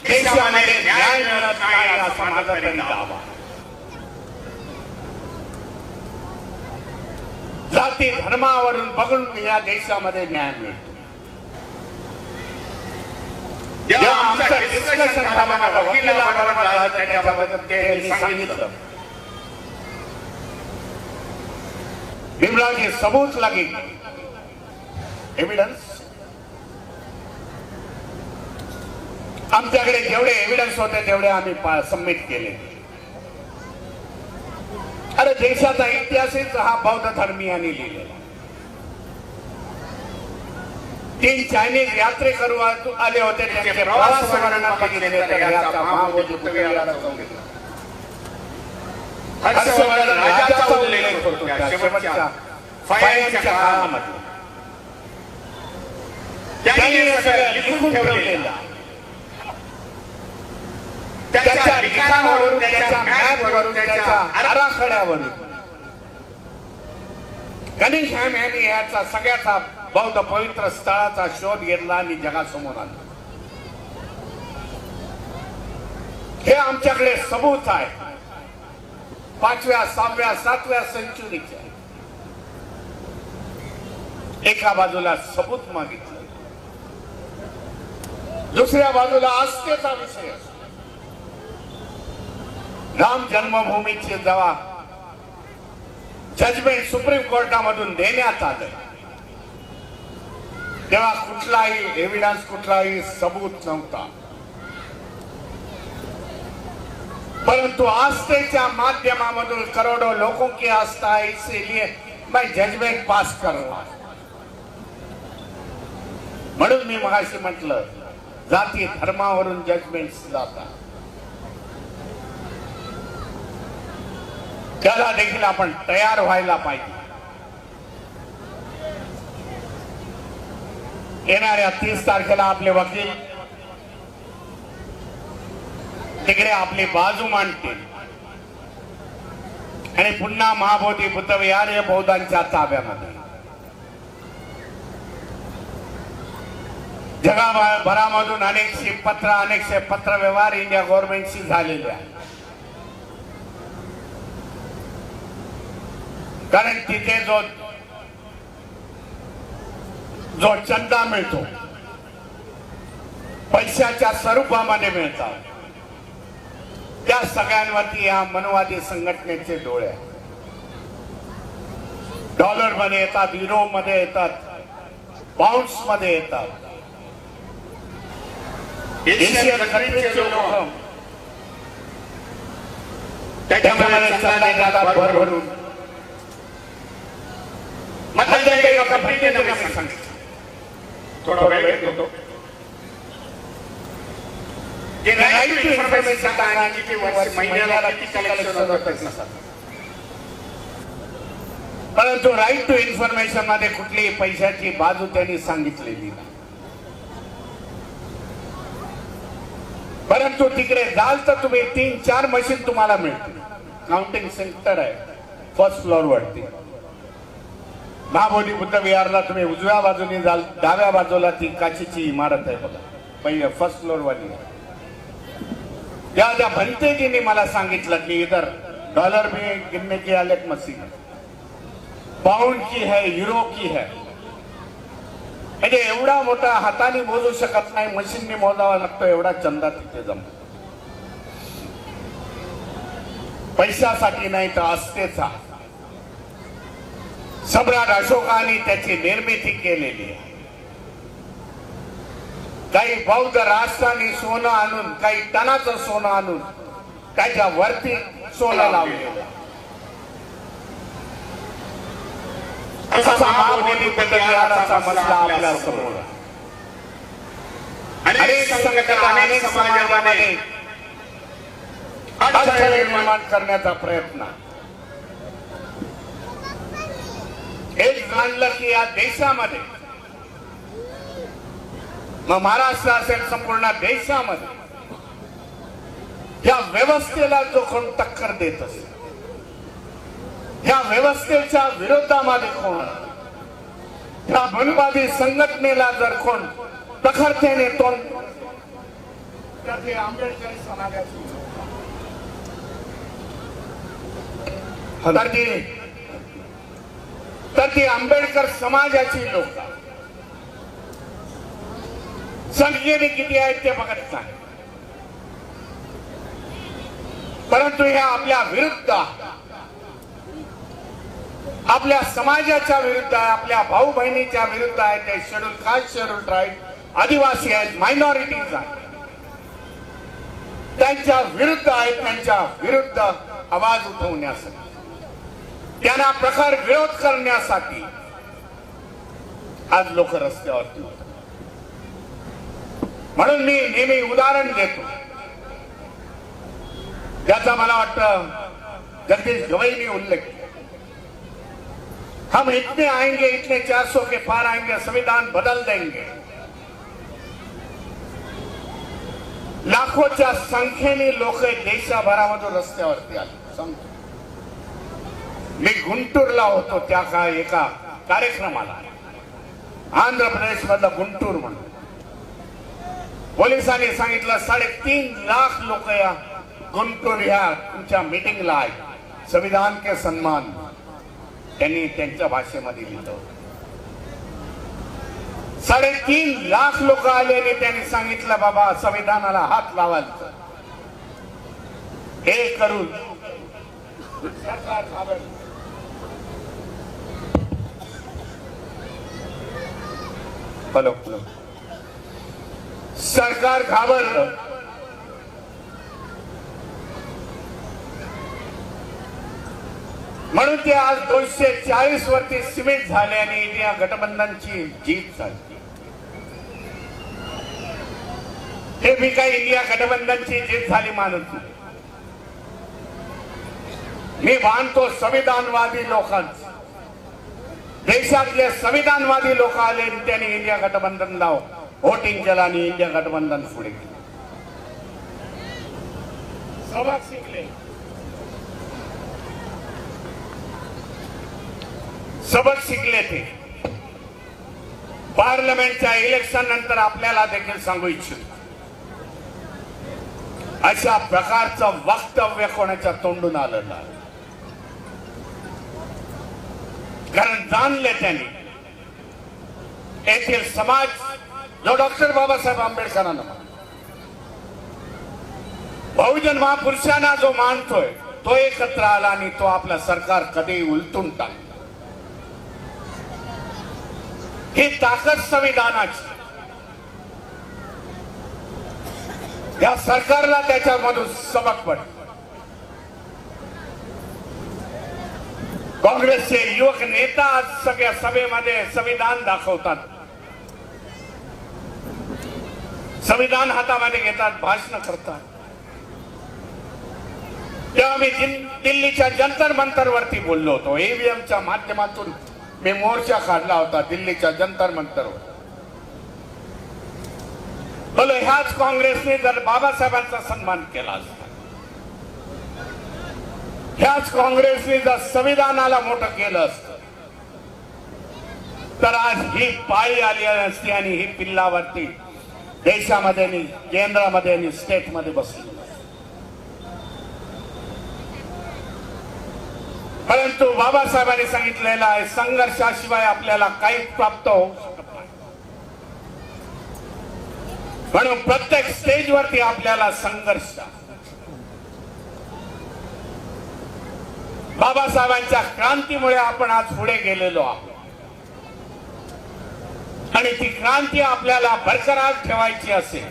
देशामध्ये न्याय मिळत नाही असा माझा तरी दावा. जाती धर्मावरून बघून या देशामध्ये न्याय मिळतो. जेव्हा आमचं डिस्कशन झालं, वकिलाबरोबर त्याच्याबद्दल ते सांगितलं, भीमरावजी सबूत लगे, एव्हिडन्स. आमच्याकडे जेवढे एव्हिडन्स होते तेवढे आम्ही सबमिट केले. अरे देशाचा इतिहासच हा बौद्ध धर्मीयांनी लिहिलेला. 3 चायनीज यात्रेकरू आले होते, त्यांचे प्रवास वर्णन बघितले तर याचा महाबोधी बुद्धविहाराचा उल्लेख. हर्षवर्धन राजाचा उल्लेख होतो त्या शेवटच्या फायरच्या काळामध्ये. त्यांनी सगळं लिखून ठेवलेलं. त्याच्या लिखाणावरून, त्याच्या मॅपवरून, त्याच्या आराखड्यावरून गणेश हेम यांनी याचा सगळ्याचा बौद्ध पवित्र स्थळाचा शोध घेतला आणि जगासमोर आणला. हे आमच्याकडे सबूत आहे. 5व्या, 6व्या, 7व्या सेंचुरीच्या. एका बाजूला सबूत मागितलं, दुसऱ्या बाजूला आस्थेचा विषय. राम जन्मभूमीचे जेव्हा जजमेंट सुप्रीम कोर्टामधून देण्यात आलं, तेव्हा कुठलाही एव्हिडन्स, कुठलाही सबूत नव्हता. परंतु आस्थेच्या माध्यमामधून करोडो लोगों की आस्था है, इसीलिए मैं जजमेंट पास कर रहा. म्हणून मी मगाशी म्हटलं, जाती धर्मावरून जजमेंट जातात. त्याला देखील आपण तयार व्हायला पाहिजे. येणाऱ्या 30 तारखेला आपले वकील तिकडे आपली बाजू मांडतील आणि पुन्हा महाबोधी बुद्धविहार हे बौद्धांच्या ताब्यामध्ये. जगभरामधून अनेकशे पत्र व्यवहार इंडिया गव्हर्नमेंटशी झालेले आहे. कारण तिथे जो चंदा मिळतो, पैशाच्या स्वरूपामध्ये मिळतात, त्या सगळ्यांवरती या मनवादी संघटनेचे डोळे. डॉलर मध्ये येतात, युरो मध्ये येतात, पाऊंड्स मध्ये येतात. एशियन कंट्रीचे लोक त्याच्यामध्ये चंदा देतात भरभरून. थोडा वेळ घेतो. जे राईट टू इन्फॉर्मेशन आणि किती महिन्याला किती कलेक्शन होतं. परंतु राईट टू इन्फॉर्मेशन मध्ये कुठलीही पैशाची बाजू त्यांनी सांगितलेली नाही. परंतु तिकडे जाल तर तुम्ही 3-4 मशीन तुम्हाला मिळतील. काउंटिंग सेंटर आहे फर्स्ट फ्लोअर वरती. महाबोधी बुद्ध विहारला तुम्ही उजव्या बाजूने जाल, डाव्या बाजूला ती काचेची इमारत आहे बघा, पहिले फर्स्ट फ्लोअर वाली. त्या भंतेजींनी मला सांगितलं की इधर डॉलर में गिनने की अलग मशीन, पाउंड की है, युरो की है. म्हणजे एवढा मोठा हाताने मोजू शकत नाही, मशीनने मोजावा लागतो एवढा चंदा तिथे जमतो. पैशासाठी नाही तर अस्तेचा. सम्राट अशोकाने त्याची निर्मिती केलेली आहे. काही बौद्ध राष्ट्रांनी सोनं आणून, काही टनाचं सोनं आणून त्याच्या वरती सोनं लावलेलं. असा महाबोधी बुद्धविहाराचा मसला आपल्या समोर. अनेक संघटना, अनेक समाजामध्ये अडथळे निर्माण करण्याचा प्रयत्न. एक जाणलं की या देशामध्ये, मग महाराष्ट्र असेल संपूर्ण देशामध्ये, या व्यवस्थेला जो कोण टक्कर देत असेल, या व्यवस्थेच्या विरोधामध्ये कोण, या मनवादी संघटनेला जर कोण प्रखरतेने तोंड, तर ते आंबेडकरी समाजाची, तर ती आंबेडकर समाजाची लोक संख्येने किती आहेत ते बघत नाही. परंतु हे आपल्या विरुद्ध, आपल्या समाजाच्या विरुद्ध आहे, आपल्या भाऊ बहिणीच्या विरुद्ध आहे. ते शेड्यूल कास्ट, शेड्यूल ट्राईब, आदिवासी आहेत, मायनॉरिटीज आहेत, त्यांच्या विरुद्ध आहेत. त्यांच्या विरुद्ध आवाज उठवण्यासाठी, त्यांना प्रखर विरोध करण्यासाठी आज लोक रस्त्यावरती होतात. म्हणून मी नेहमी उदाहरण देतो, ज्याचा मला वाटतं जगदीश गवईंनी उल्लेख केला. हम इतने आएंगे, इतने 400 के पार आएंगे, संविधान बदल देंगे. लाखोच्या संख्येने लोक देशभरामधून रस्त्यावरती आले. मी गुंटूरला होतो त्या काळी एका कार्यक्रमाला, आंध्र प्रदेश मधला गुंटूर म्हणून. पोलिसांनी सांगितलं 3.5 लाख लोक या गुंटूर या तुमच्या मीटिंगला आहेत. संविधान के सन्मान त्यांनी त्यांच्या भाषेमध्ये लिहिलं. 3.5 लाख लोक आले आणि त्यांनी सांगितलं बाबा संविधानाला हात लावायचं. हे करून सरकार घाबरलं. म्हणून ते आज 240 वरती सिमेंट झाले आणि इंडिया गठबंधनची जीत झाली. हे मी काही इंडिया गठबंधनची जीत झाली मानत नाही. मी मानतो संविधानवादी लोकांचं. देशातले संविधानवादी लोक आले आणि त्यांनी इंडिया गठबंधनला व्होटिंग केलं आणि इंडिया गठबंधन पुढे गेलं. सबक शिकले, सबक शिकले. ते पार्लमेंटच्या इलेक्शन नंतर आपल्याला देखील सांगू इच्छितो, अशा प्रकारचं वक्तव्य कोणाच्या तोंडून आलं नाही. कारण जाणले त्यांनी येथील समाज जो डॉक्टर बाबासाहेब आंबेडकरांना, बहुजन महापुरुषांना जो मानतोय तो एकत्र आला आणि तो आपलं सरकार कधी उलटून टाकला. ही ताकद संविधानाची. या सरकारला त्याच्यामधून सबक पडलं. काँग्रेसचे युवक नेता आज सगळ्या सभेमध्ये संविधान दाखवतात. संविधान हातामध्ये घेतात, भाषण करतात. तेव्हा मी दिल्लीच्या जंतर मंतर वरती बोललो होतो. ईव्हीएमच्या माध्यमातून मी मोर्चा काढला होता दिल्लीच्या जंतर मंतरवर. बोलो, ह्याच काँग्रेसने जर बाबासाहेबांचा सन्मान केला असता, ह्याच काँग्रेसने जर संविधानाला मोठं केलं असतं, तर आज ही पाळी आली नसती आणि ही पिल्लावरती देशामध्ये आणि केंद्रामध्ये आणि स्टेटमध्ये बसली. परंतु बाबासाहेबांनी सांगितलेलं आहे, संघर्षाशिवाय आपल्याला काही प्राप्त होऊ शकत नाही. म्हणून प्रत्येक स्टेजवरती आपल्याला संघर्ष, बाबासाहेबांच्या क्रांतीमुळे आपण आज पुढे गेलेलो आहोत आणि ती क्रांती आपल्याला बरकरार ठेवायची असेल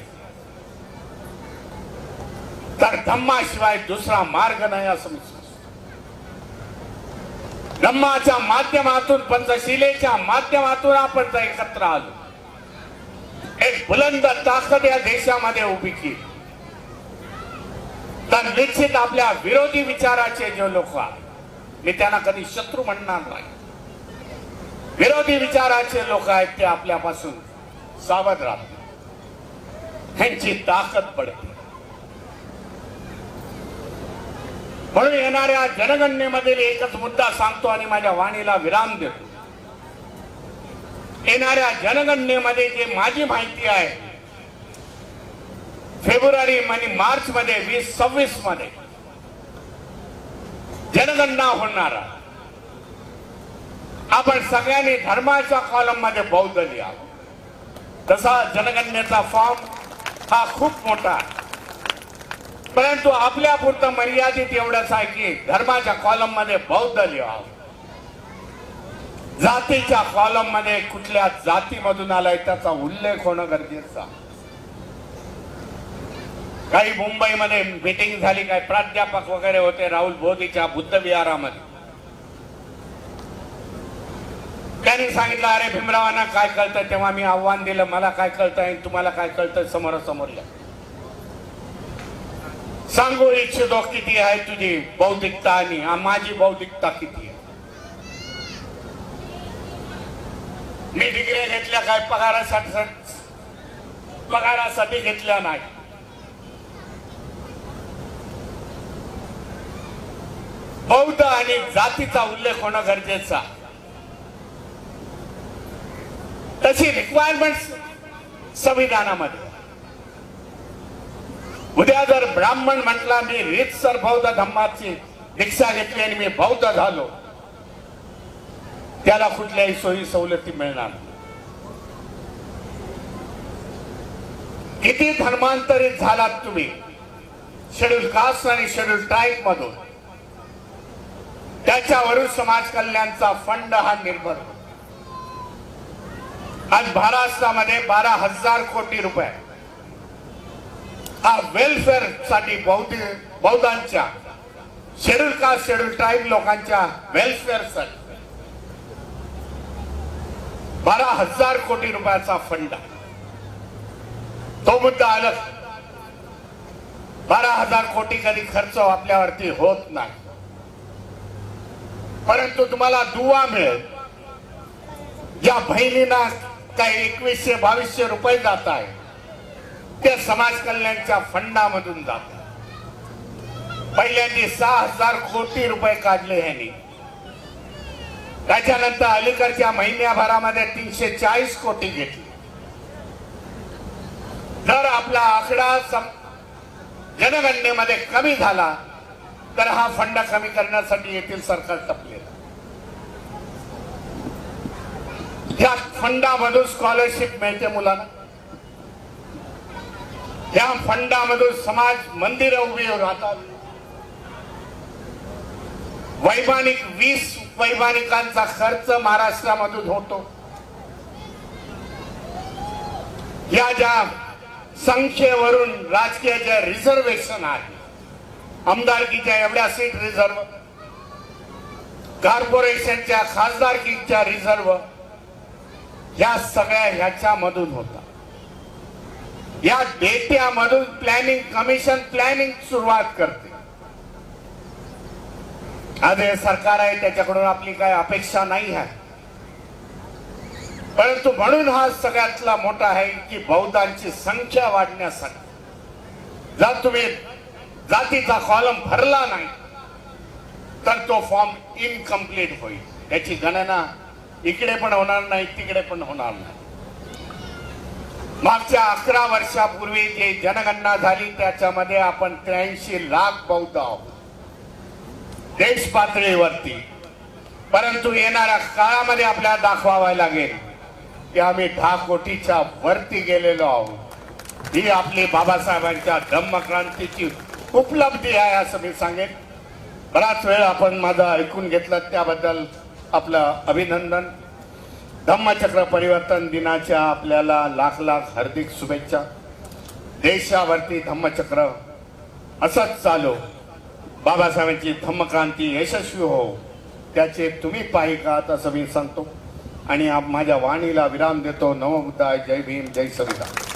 तर धम्माशिवाय दुसरा मार्ग नाही असं मी समजतो. धम्माच्या माध्यमातून, पंचशिलेच्या माध्यमातून आपण जर एकत्र आलो, एक बुलंद ताकद या देशामध्ये उभी केली, तर निश्चित आपल्या विरोधी विचाराचे जे लोक आहेत, मी त्यांना कधी शत्रू म्हणणार नाही, विरोधी विचाराचे लोक आहेत, ते आपल्यापासून सावध राहतील, त्यांची ताकद पडते. म्हणून येणाऱ्या जनगणनेमधील एकच मुद्दा सांगतो आणि माझ्या वाणीला विराम देतो. येणाऱ्या जनगणनेमध्ये जे माझी माहिती आहे, फेब्रुवारी आणि मार्च मध्ये 2026 मध्ये जनगणना होणार आहे. आपण सगळ्यांनी धर्माच्या कॉलम मध्ये बौद्ध लिहा. तसा जनगणनेचा फॉर्म हा खूप मोठा आहे, परंतु आपल्या पुरतं मर्यादित एवढंच आहे की धर्माच्या कॉलम मध्ये बौद्ध लिहा. जातीच्या कॉलम मध्ये कुठल्या जातीमधून आलाय त्याचा उल्लेख होणं गरजेचं आहे. काही मुंबईमध्ये मीटिंग झाली, काही प्राध्यापक वगैरे होते राहुल बोधीच्या बुद्ध विहारामध्ये. त्यांनी सांगितलं, अरे भीमरावांना काय कळतं? तेव्हा मी आव्हान दिलं, मला काय कळतंय, तुम्हाला काय कळतंय, समोरासमोर या. सांगू इच्छितो किती आहे तुझी बौद्धिकता आणि माझी बौद्धिकता किती आहे. मी डिग्री घेतल्या काय पगारासाठी घेतल्या नाही. बौद्ध आणि जातीचा उल्लेख होणं गरजेचा. तशी रिक्वायरमेंट संविधानामध्ये. उद्या जर ब्राह्मण म्हटला मी रीतसर बौद्ध धम्माची दीक्षा घेतली आणि मी बौद्ध झालो, त्याला कुठल्याही सोयी सवलती मिळणार नाही. किती धर्मांतरित झालात तुम्ही शेड्यूल कास्ट आणि शेड्यूल ट्राईब मधून, त्याच्यावरून समाज कल्याणचा फंड हा निर्भर होतो. आज महाराष्ट्रामध्ये 12,000 कोटी रुपये हा वेलफेअर साठी बौद्धांच्या शेड्यूल कास्ट शेड्यूल ट्राईब लोकांच्या वेलफेअर साठी 12,000 कोटी रुपयाचा फंड आहे. तो मुद्दा अलग. 12,000 कोटी कधी खर्च आपल्यावरती होत नाही, परंतु तुम्हाला दुवा मिळेल. ज्या बहिणींना काही 2100-2200 रुपये जात आहे ते समाज कल्याणच्या फंडामधून जात. पहिल्यांदा 6,000 कोटी रुपये काढले ह्यांनी. त्याच्यानंतर अलीकडच्या महिन्याभरामध्ये 340 कोटी घेतले. जर आपला आकडा जनगणनेमध्ये कमी झाला तर हा फंड कमी करण्यासाठी येथील सरकार टपलेलं. या फंडामधून स्कॉलरशिप मिळते मुलांना. या फंडामधून समाज मंदिरं उभी राहतात. वैमानिक 20 वैमानिकांचा खर्च महाराष्ट्रामधून होतो. या ज्या संख्येवरून राजकीय जे रिझर्वेशन आहे, आमदारकीच्या एवढ्या सीट रिझर्व, कॉर्पोरेशनच्या खासदारकीच्या रिझर्व, या सगळ्या ह्याच्यामधून होता. या डेट्यामधून प्लॅनिंग कमिशन प्लॅनिंग सुरुवात करते. आज हे सरकार आहे, त्याच्याकडून आपली काय अपेक्षा नाही आहे, परंतु म्हणून हा सगळ्यातला मोठा आहे की बौद्धांची संख्या वाढण्यासाठी जर तुम्ही जातीचा कॉलम भरला नाही तर तो फॉर्म इनकम्प्लीट होईल. त्याची गणना इकडे पण होणार नाही, तिकडे पण होणार नाही. मागच्या 11 वर्षापूर्वी जे जनगणना झाली त्याच्यामध्ये आपण 83 लाख बौद्ध आहोत देश पातळीवरती. परंतु येणाऱ्या काळामध्ये आपल्याला दाखवावे लागेल की आम्ही 10 कोटीच्या वरती गेलेलो आहोत. ही आपली बाबासाहेबांच्या धम्मक्रांतीची उपलब्धी आहे असं मी सांगेन. बराच वेळ आपण माझं ऐकून घेतलं, त्याबद्दल आपलं अभिनंदन. धम्मचक्र परिवर्तन दिनाच्या आपल्याला लाख लाख हार्दिक शुभेच्छा. देशावरती धम्मचक्र असंच चालू, बाबासाहेबांची धम्मक्रांती यशस्वी हो, त्याचे तुम्ही पाहिजे आहात असं मी सांगतो आणि माझ्या वाणीला विराम देतो. नमो बुद्धाय, जय भीम, जय संविधान.